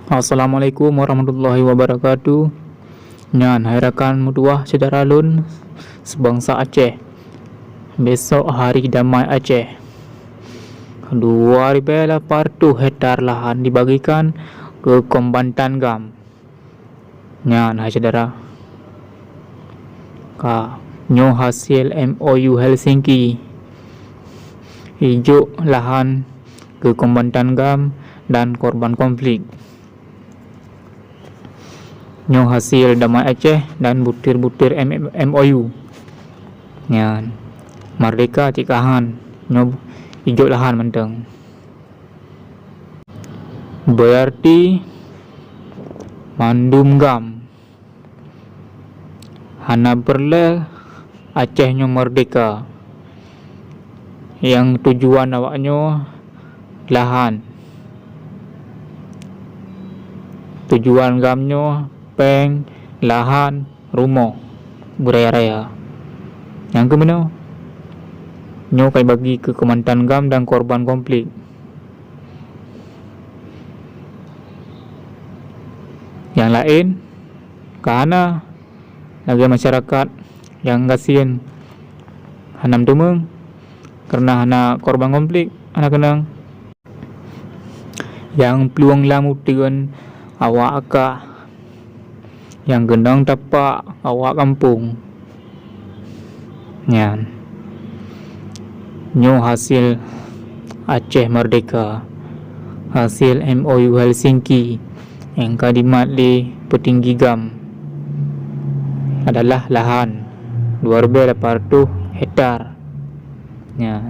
Assalamualaikum warahmatullahi wabarakatuh. Nyan hai rakan mutuah saudara lun sebangsa Aceh. Besok hari damai Aceh. 2.080 hektar lahan dibagikan ke Kombatan Gam. Nyan hai saudara. Nyo hasil MOU Helsinki. Hijau lahan ke Kombatan Gam dan korban konflik. Nyo hasil damai Aceh dan butir-butir MOU. Nyan merdeka cikahan nyo hijau lahan menteng. Berarti mandum gam hana perle Aceh nyo merdeka. Yang tujuan awaknyo lahan. Tujuan gamnyo peng lahan rumah beraya-raya. Yang kemana? Nyo kai bagi ke Kementerian Gam dan korban konflik. Yang lain karena lagi masyarakat yang kasihan hanam tumeng karena hana korban konflik hana kenang yang peluang lamu tigan awak akak yang gendang tapak awak kampung. Nyan nyo hasil Aceh merdeka, hasil MOU Helsinki yang kadimat di petinggi Gam adalah lahan 2.080 hektar. Nyan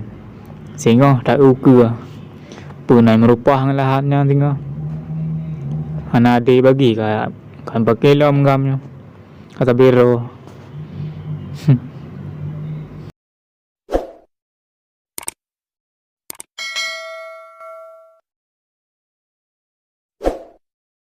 sehingga tak ukur punai merupah lahannya tinggal hana ade bagi kayak kan pakai lom gamnya kata biro